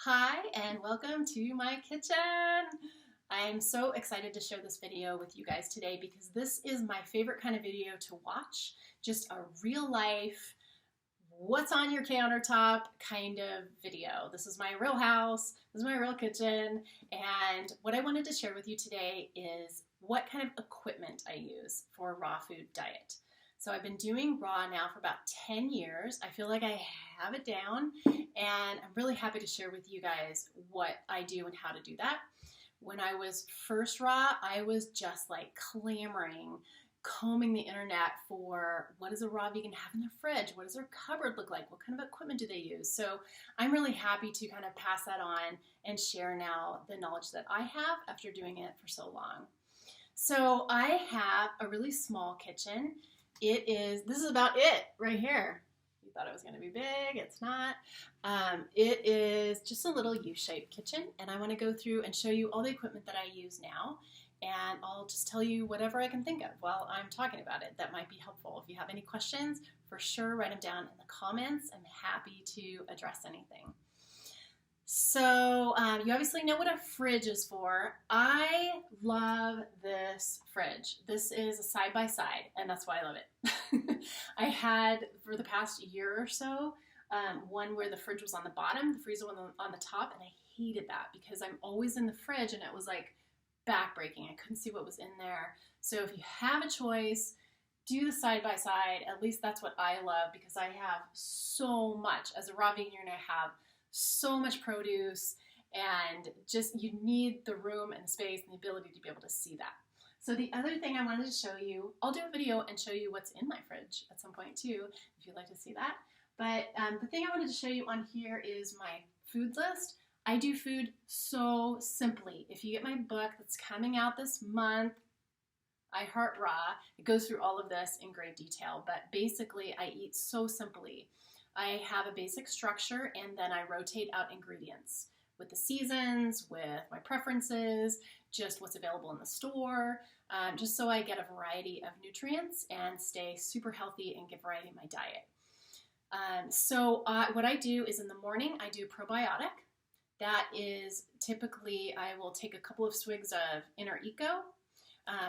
Hi and welcome to my kitchen. I'm so excited to share this video with you guys today because this is my favorite kind of video to watch. Just a real life, what's on your countertop kind of video. This is my real house, this is my real kitchen, and what I wanted to share with you today is what kind of equipment I use for a raw food diet. So I've been doing raw now for about 10 years. I feel like I have it down, and I'm really happy to share with you guys what I do and how to do that. When I was first raw, I was just like clamoring, combing the internet for what does a raw vegan have in their fridge? What does their cupboard look like? What kind of equipment do they use? So I'm really happy to kind of pass that on and share now the knowledge that I have after doing it for so long. So I have a really small kitchen. This is about it right here. You thought it was going to be big, it's not. It is just a little U-shaped kitchen, and I want to go through and show you all the equipment that I use now, and I'll just tell you whatever I can think of while I'm talking about it that might be helpful. If you have any questions, for sure write them down in the comments. I'm happy to address anything. So you obviously know what a fridge is for. I love this fridge. This is a side-by-side, and that's why I love it. I had, for the past year or so, one where the fridge was on the bottom, the freezer was on the top, and I hated that because I'm always in the fridge, and it was like backbreaking. I couldn't see what was in there. So if you have a choice, do the side-by-side. At least that's what I love because I have so much. As a raw vegan, you're going to have so much produce, and just you need the room and the space and the ability to be able to see that. So the other thing I wanted to show you, I'll do a video and show you what's in my fridge at some point too, if you'd like to see that. But the thing I wanted to show you on here is my food list. I do food so simply. If you get my book that's coming out this month, I Heart Raw, it goes through all of this in great detail, but basically I eat so simply. I have a basic structure, and then I rotate out ingredients with the seasons, with my preferences, just what's available in the store, just so I get a variety of nutrients and stay super healthy and get variety in my diet. What I do is in the morning, I do probiotic. That is typically, I will take a couple of swigs of Inner Eco,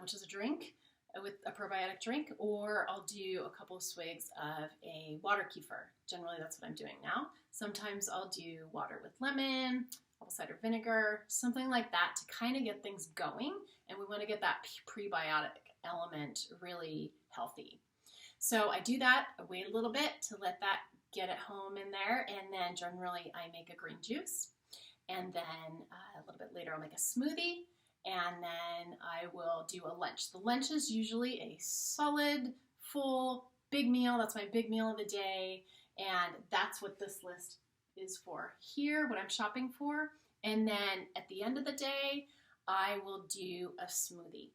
which is a drink, with a probiotic drink, or I'll do a couple of swigs of a water kefir. Generally, that's what I'm doing now. Sometimes I'll do water with lemon, apple cider vinegar, something like that to kind of get things going, and we want to get that prebiotic element really healthy. So I do that, I wait a little bit to let that get at home in there, and then generally I make a green juice, and then a little bit later I'll make a smoothie, and then I will do a lunch. The lunch is usually a solid, full, big meal. That's my big meal of the day, and that's what this list is for here, what I'm shopping for. And then at the end of the day, I will do a smoothie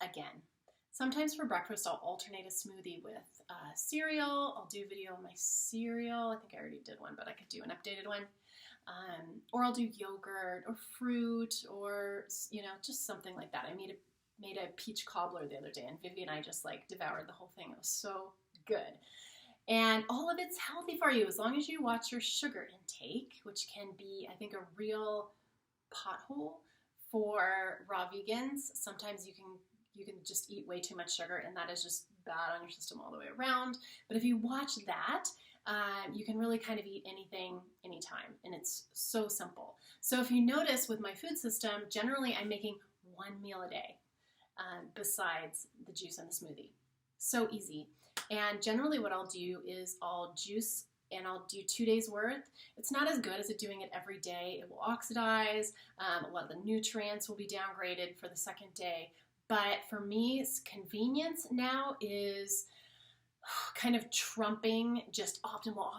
again. Sometimes for breakfast, I'll alternate a smoothie with cereal. I'll do a video on my cereal. I think I already did one, but I could do an updated one. Or I'll do yogurt or fruit or, just something like that. I made a peach cobbler the other day, and Vivi and I just like devoured the whole thing. It was so good. And all of it's healthy for you as long as you watch your sugar intake, which can be, I think, a real pothole for raw vegans. Sometimes you can just eat way too much sugar, and that is just bad on your system all the way around. But if you watch that, you can really kind of eat anything, anytime, and it's so simple. So if you notice with my food system, generally I'm making one meal a day besides the juice and the smoothie. So easy. And generally what I'll do is I'll juice, and I'll do 2 days worth. It's not as good as doing it every day. It will oxidize. A lot of the nutrients will be downgraded for the second day. But for me, convenience now is kind of trumping just optimal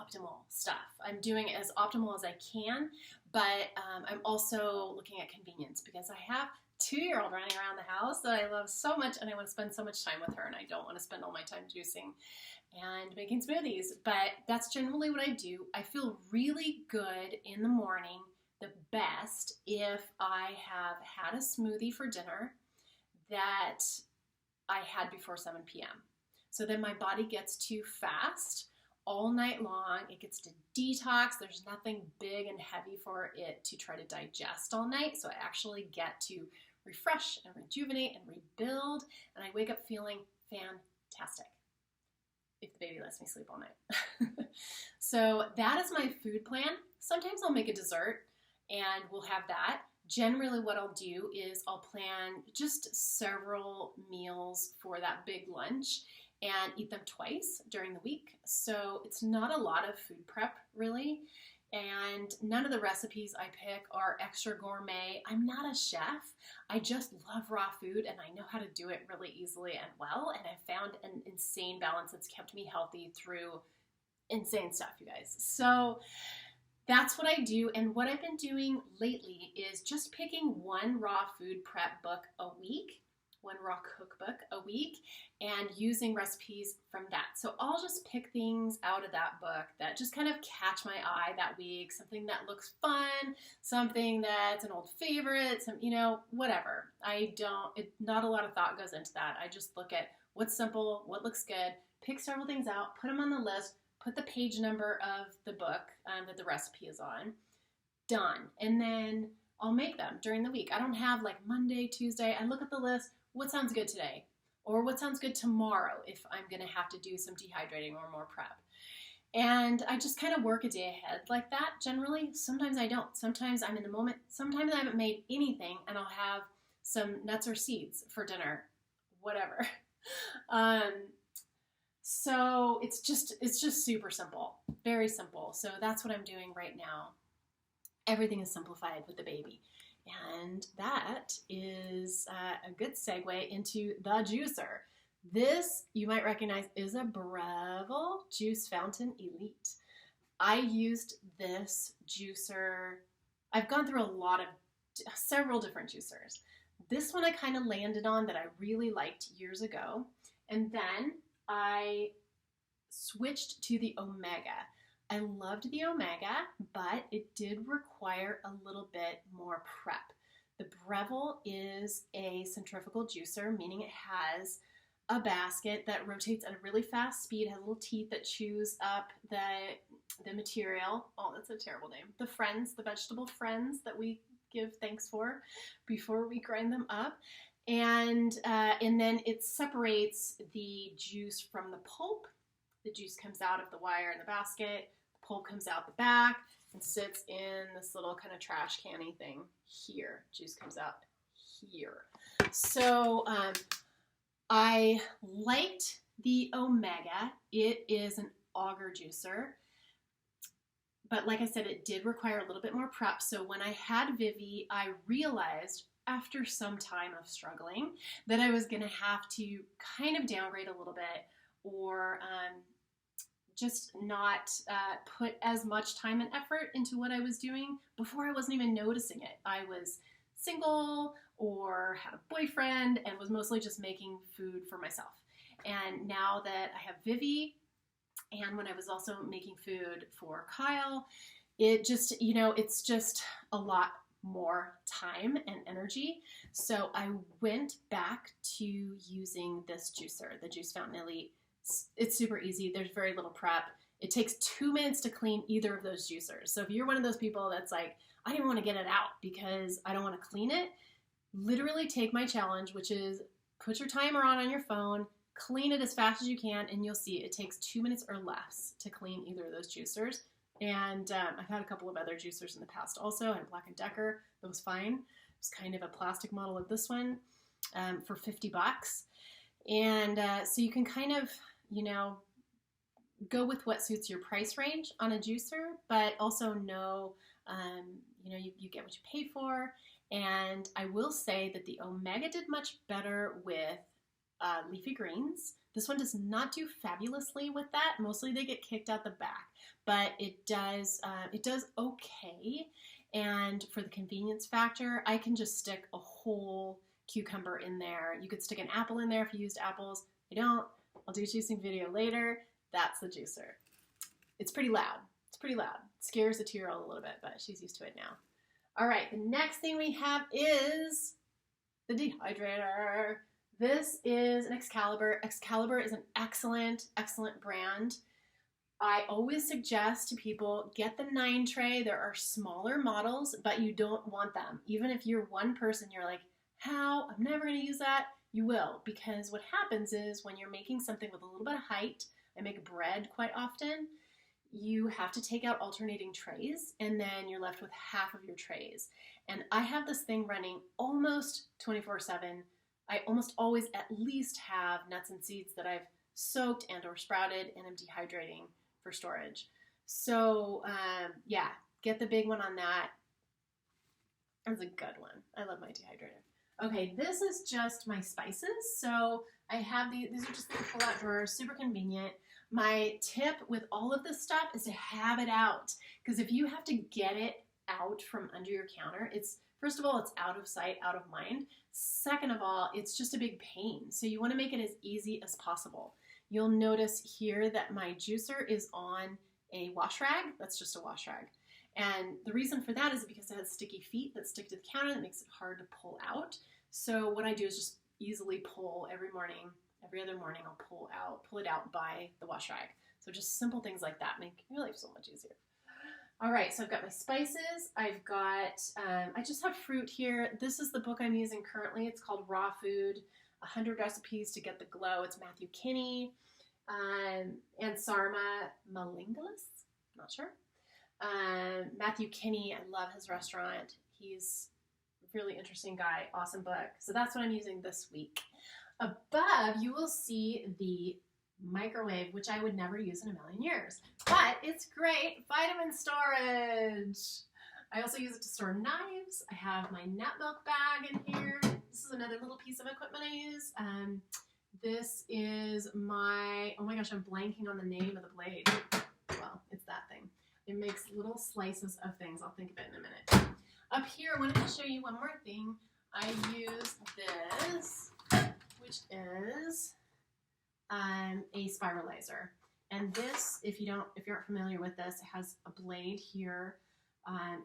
stuff. I'm doing it as optimal as I can, but I'm also looking at convenience because I have a 2-year-old running around the house that I love so much, and I want to spend so much time with her, and I don't want to spend all my time juicing and making smoothies. But that's generally what I do. I feel really good in the morning, the best, if I have had a smoothie for dinner that I had before 7 p.m. So then my body gets too fast all night long. It gets to detox. There's nothing big and heavy for it to try to digest all night. So I actually get to refresh and rejuvenate and rebuild, and I wake up feeling fantastic if the baby lets me sleep all night. So that is my food plan. Sometimes I'll make a dessert and we'll have that. Generally what I'll do is I'll plan just several meals for that big lunch and eat them twice during the week. So it's not a lot of food prep really. And none of the recipes I pick are extra gourmet. I'm not a chef. I just love raw food and I know how to do it really easily and well. And I've found an insane balance that's kept me healthy through insane stuff, you guys. So that's what I do. And what I've been doing lately is just picking one raw food prep book a week, one raw cookbook a week, and using recipes from that. So I'll just pick things out of that book that just kind of catch my eye that week, something that looks fun, something that's an old favorite, some, whatever. Not a lot of thought goes into that. I just look at what's simple, what looks good, pick several things out, put them on the list, put the page number of the book that the recipe is on, done. And then I'll make them during the week. I don't have like Monday, Tuesday. I look at the list. What sounds good today? Or what sounds good tomorrow if I'm going to have to do some dehydrating or more prep? And I just kind of work a day ahead like that generally. Sometimes I don't. Sometimes I'm in the moment. Sometimes I haven't made anything and I'll have some nuts or seeds for dinner, whatever. So it's just super simple, very simple. So that's what I'm doing right now. Everything is simplified with the baby. And that is a good segue into the juicer. This, you might recognize, is a Breville Juice Fountain Elite. I used this juicer. I've gone through several different juicers. This one I kind of landed on that I really liked years ago. And then I switched to the Omega. I loved the Omega, but it did require a little bit more prep. The Breville is a centrifugal juicer, meaning it has a basket that rotates at a really fast speed, has little teeth that chews up the material. Oh, that's a terrible name. The vegetable friends that we give thanks for before we grind them up. And then it separates the juice from the pulp. The juice comes out of the wire in the basket. The pulp comes out the back and sits in this little kind of trash canny thing here. Juice comes out here. So I liked the Omega. It is an auger juicer. But like I said, it did require a little bit more prep. So when I had Vivi, I realized after some time of struggling that I was going to have to kind of downgrade a little bit or just not put as much time and effort into what I was doing. Before I wasn't even noticing it. I was single or had a boyfriend and was mostly just making food for myself. And now that I have Vivi, and when I was also making food for Kyle, it just, it's just a lot more time and energy. So I went back to using this juicer, the Juice Fountain Elite. It's super easy. There's very little prep. It takes 2 minutes to clean either of those juicers. So if you're one of those people that's like, I didn't want to get it out because I don't want to clean it, literally take my challenge, which is put your timer on your phone, clean it as fast as you can, and you'll see it takes 2 minutes or less to clean either of those juicers. And I've had a couple of other juicers in the past also. I had a Black & Decker that was fine. It was kind of a plastic model of this one for $50. And so you can kind of, go with what suits your price range on a juicer, but also know, you get what you pay for. And I will say that the Omega did much better with leafy greens. This one does not do fabulously with that. Mostly they get kicked out the back, but it does okay. And for the convenience factor, I can just stick a whole cucumber in there. You could stick an apple in there if you used apples. I don't. I'll do a juicing video later. That's the juicer. It's pretty loud. It scares the 2-year-old a little bit, but she's used to it now. All right, the next thing we have is the Dehydrator. This is an Excalibur. Excalibur is an excellent brand. I always suggest to people, get the 9 tray. There are smaller models, but you don't want them. Even if you're one person, you're like, how? I'm never going to use that. You will, because what happens is when you're making something with a little bit of height, I make bread quite often, you have to take out alternating trays, and then you're left with half of your trays. And I have this thing running almost 24/7. I almost always at least have nuts and seeds that I've soaked and or sprouted and I'm dehydrating for storage. So yeah, get the big one on that. That's a good one. I love my dehydrator. Okay, this is just my spices. So I have these are just the pull-out drawers, super convenient. My tip with all of this stuff is to have it out, because if you have to get it out from under your counter, it's, first of all, it's out of sight, out of mind. Second of all, it's just a big pain. So you want to make it as easy as possible. You'll notice here that my juicer is on a wash rag. That's just a wash rag. And the reason for that is because it has sticky feet that stick to the counter that makes it hard to pull out. So what I do is just easily pull every morning, every other morning I'll pull it out by the wash rag. So just simple things like that make your life so much easier. All right, so I've got my spices. I've got, I just have fruit here. This is the book I'm using currently. It's called Raw Food, 100 Recipes to Get the Glow. It's Matthew Kinney and Sarma Malingalis, not sure. Matthew Kinney, I love his restaurant. He's a really interesting guy, awesome book. So that's what I'm using this week. Above, you will see the microwave, which I would never use in a million years, but it's great. Vitamin storage. I also use it to store knives. I have my nut milk bag in here. This is another little piece of equipment I use. This is my, oh my gosh, I'm blanking on the name of the blade. Well, it's that thing. It makes little slices of things. I'll think of it in a minute. Up here, I wanted to show you one more thing. I use this, which is a spiralizer. And this, if you aren't familiar with this, it has a blade here.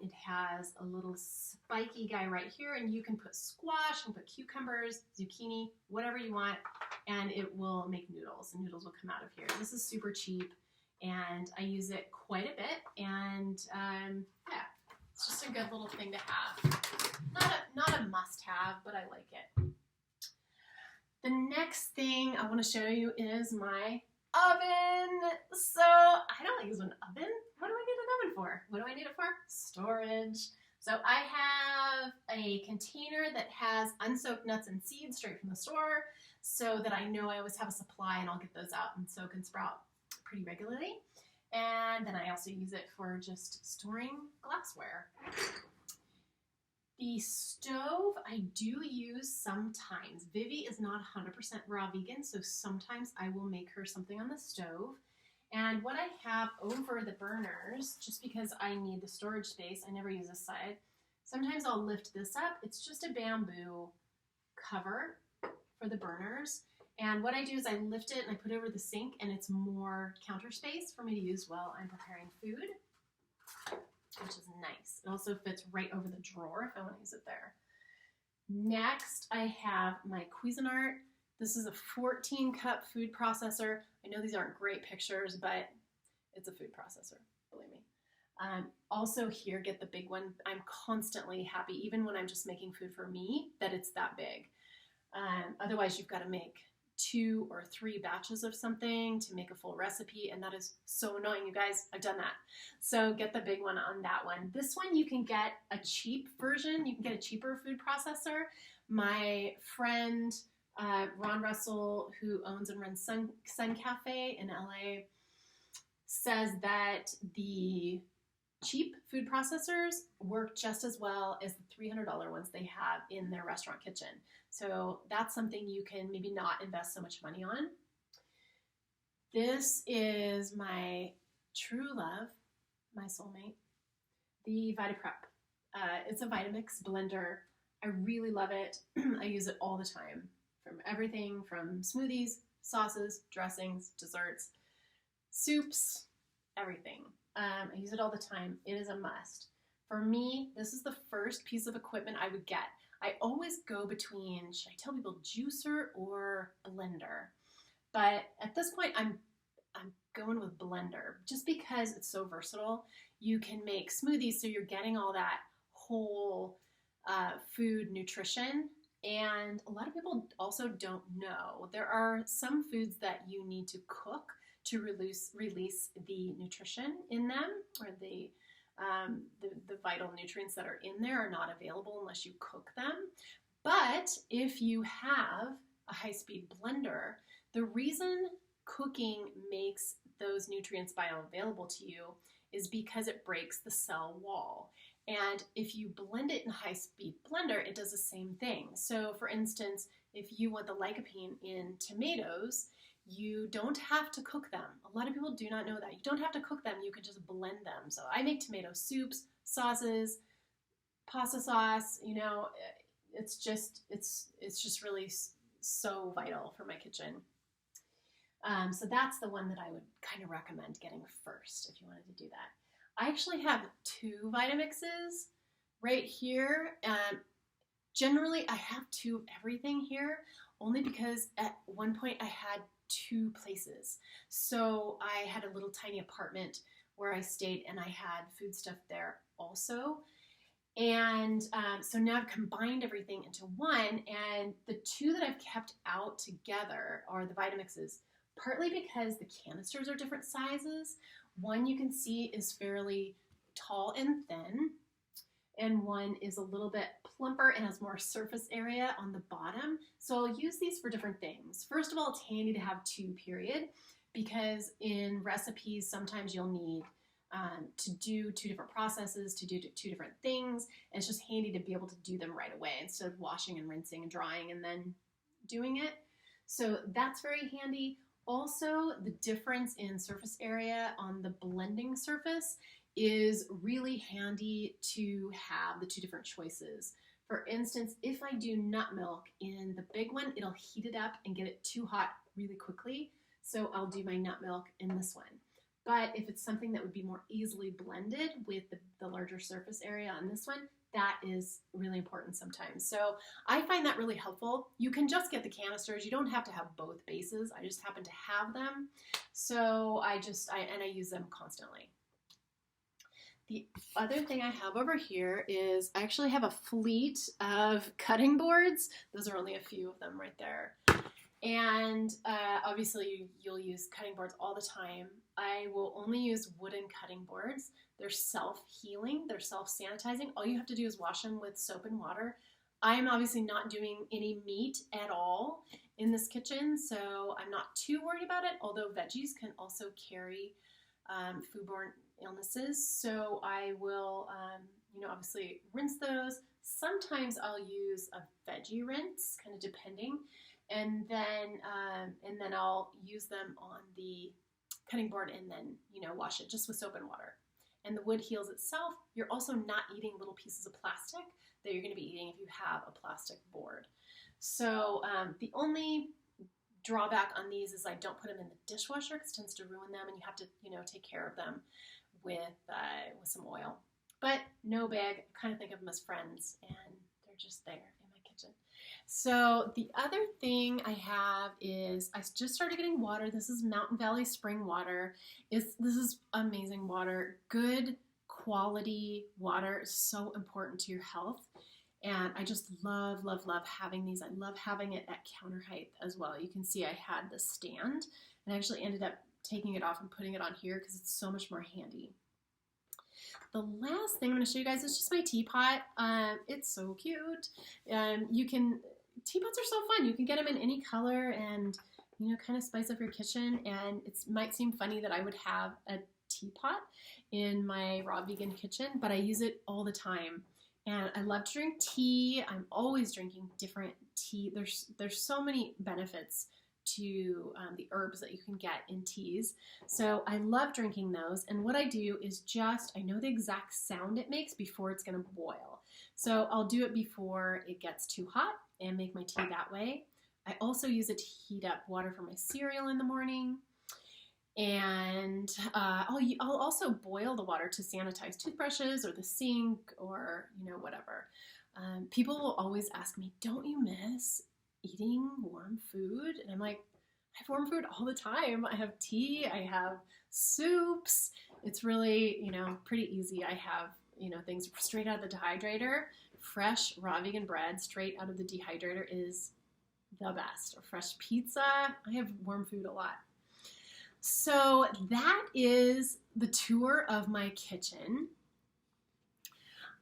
It has a little spiky guy right here, and you can put squash and put cucumbers, zucchini, whatever you want, and it will make noodles. The noodles will come out of here. This is super cheap, and I use it quite a bit, and yeah, it's just a good little thing to have. Not a must-have, but I like it. The next thing I want to show you is my oven. So I don't use an oven. What do I need an oven for? What do I need it for? Storage. So I have a container that has unsoaked nuts and seeds straight from the store, so that I know I always have a supply, and I'll get those out and soak and sprout pretty regularly. And then I also use it for just storing glassware. The stove I do use sometimes. Vivi is not 100% raw vegan, so sometimes I will make her something on the stove. And what I have over the burners, just because I need the storage space, I never use this side, sometimes I'll lift this up. It's just a bamboo cover for the burners. And what I do is I lift it and I put it over the sink, and it's more counter space for me to use while I'm preparing food, which is nice. It also fits right over the drawer if I want to use it there. Next, I have my Cuisinart. This is a 14-cup food processor. I know these aren't great pictures, but it's a food processor, believe me. Also here, get the big one. I'm constantly happy, even when I'm just making food for me, that it's that big. Otherwise, you've got to make 2 or 3 batches of something to make a full recipe, and that is so annoying, you guys. I've done that. So get the big one on that one. This one, you can get a cheap version. You can get a cheaper food processor. My friend Ron Russell, who owns and runs Sun Cafe in LA, says that the cheap food processors work just as well as the $300 ones they have in their restaurant kitchen. So that's something you can maybe not invest so much money on. This is my true love, my soulmate, the VitaPrep. It's a Vitamix blender. I really love it. I use it all the time, from everything from smoothies, sauces, dressings, desserts, soups, everything. I use it all the time. It is a must. For me, this is the first piece of equipment I would get. I always go between, should I tell people juicer or blender? But at this point, I'm I'm going with blender just because it's so versatile. You can make smoothies, so you're getting all that whole food nutrition. And a lot of people also don't know there are some foods that you need to cook to release the nutrition in them, or the vital nutrients that are in there are not available unless you cook them. But if you have a high-speed blender, the reason cooking makes those nutrients bioavailable to you is because it breaks the cell wall. And if you blend it in a high-speed blender, it does the same thing. So for instance, if you want the lycopene in tomatoes, you don't have to cook them. A lot of people do not know that. You don't have to cook them, you can just blend them. So I make tomato soups, sauces, pasta sauce, you know, it's just really so vital for my kitchen. So that's the one that I would kind of recommend getting first if you wanted to do that. I actually have 2 Vitamixes right here. Generally, I have 2 of everything here, only because at one point I had 2 places. So I had a little tiny apartment where I stayed, and I had food stuff there also. And so now I've combined everything into one, and the 2 that I've kept out together are the Vitamixes, partly because the canisters are different sizes. One you can see is fairly tall and thin, and one is a little bit plumper and has more surface area on the bottom. So I'll use these for different things. First of all, it's handy to have 2, period, because in recipes sometimes you'll need to do 2 different processes, to do 2 different things, and it's just handy to be able to do them right away instead of washing and rinsing and drying and then doing it. So that's very handy. Also, the difference in surface area on the blending surface is really handy to have the 2 different choices. For instance, if I do nut milk in the big one, it'll heat it up and get it too hot really quickly. So I'll do my nut milk in this one. But if it's something that would be more easily blended with the larger surface area on this one, that is really important sometimes. So I find that really helpful. You can just get the canisters. You don't have to have both bases. I just happen to have them. So I use them constantly. The other thing I have over here is I actually have a fleet of cutting boards. Those are only a few of them right there. And obviously you'll use cutting boards all the time. I will only use wooden cutting boards. They're self-healing, they're self-sanitizing. All you have to do is wash them with soap and water. I'm obviously not doing any meat at all in this kitchen, so I'm not too worried about it, although veggies can also carry foodborne illnesses. So I will, obviously rinse those. Sometimes I'll use a veggie rinse, kind of depending. And then I'll use them on the cutting board and then, wash it just with soap and water. And the wood heals itself. You're also not eating little pieces of plastic that you're going to be eating if you have a plastic board. So the only drawback on these is I don't put them in the dishwasher because it tends to ruin them, and you have to, take care of them with some oil. But no big. I kind of think of them as friends, and they're just there in my kitchen. So the other thing I have is I just started getting water. This is Mountain Valley spring water. This is amazing water. Good quality water is so important to your health. And I just love, love, love having these. I love having it at counter height as well. You can see I had the stand and I actually ended up taking it off and putting it on here because it's so much more handy. The last thing I'm going to show you guys is just my teapot. It's so cute. Teapots are so fun. You can get them in any color and, kind of spice up your kitchen. And it might seem funny that I would have a teapot in my raw vegan kitchen, but I use it all the time. And I love to drink tea. I'm always drinking different tea. There's so many benefits to the herbs that you can get in teas. So I love drinking those. And what I do is I know the exact sound it makes before it's going to boil. So I'll do it before it gets too hot and make my tea that way. I also use it to heat up water for my cereal in the morning. And I'll also boil the water to sanitize toothbrushes or the sink or, whatever. People will always ask me, don't you miss eating warm food? And I'm like, I have warm food all the time. I have tea, I have soups. It's really, pretty easy. I have, things straight out of the dehydrator. Fresh raw vegan bread straight out of the dehydrator is the best. Or fresh pizza. I have warm food a lot. So that is the tour of my kitchen.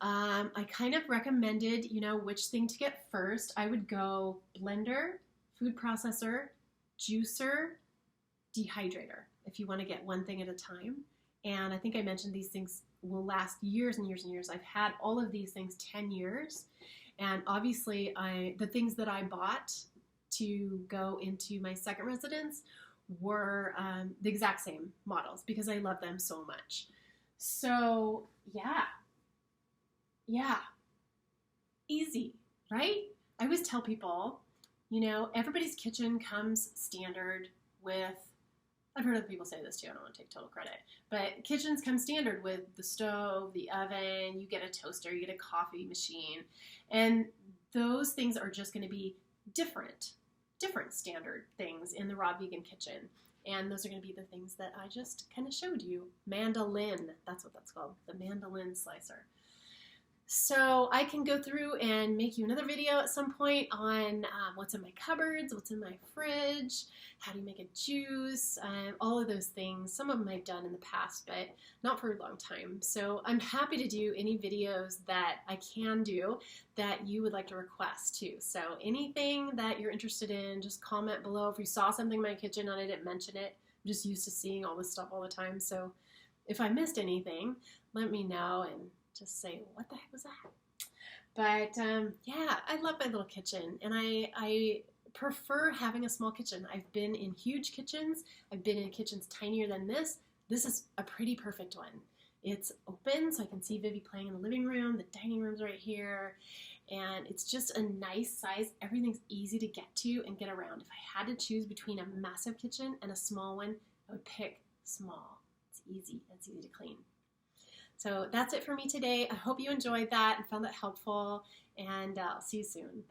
I kind of recommended, which thing to get first. I would go blender, food processor, juicer, dehydrator, if you want to get one thing at a time. And I think I mentioned these things will last years and years and years. I've had all of these things 10 years. And obviously, the things that I bought to go into my second residence were the exact same models because I love them so much. So, yeah, easy, right? I always tell people, everybody's kitchen comes standard with, I've heard other people say this too, I don't want to take total credit, but kitchens come standard with the stove, the oven, you get a toaster, you get a coffee machine, and those things are just going to be different standard things in the raw vegan kitchen. And those are going to be the things that I just kind of showed you. Mandolin, that's what that's called, the mandolin slicer. So I can go through and make you another video at some point on what's in my cupboards, what's in my fridge, how do you make a juice, all of those things. Some of them I've done in the past, but not for a long time. So I'm happy to do any videos that I can do that you would like to request too. So anything that you're interested in, just comment below. If you saw something in my kitchen and I didn't mention it, I'm just used to seeing all this stuff all the time. So if I missed anything, let me know and just say, what the heck was that? But yeah, I love my little kitchen, and I prefer having a small kitchen. I've been in huge kitchens. I've been in kitchens tinier than this. This is a pretty perfect one. It's open, so I can see Vivi playing in the living room. The dining room's right here, and it's just a nice size. Everything's easy to get to and get around. If I had to choose between a massive kitchen and a small one, I would pick small. It's easy. It's easy to clean. So that's it for me today. I hope you enjoyed that and found that helpful, and I'll see you soon.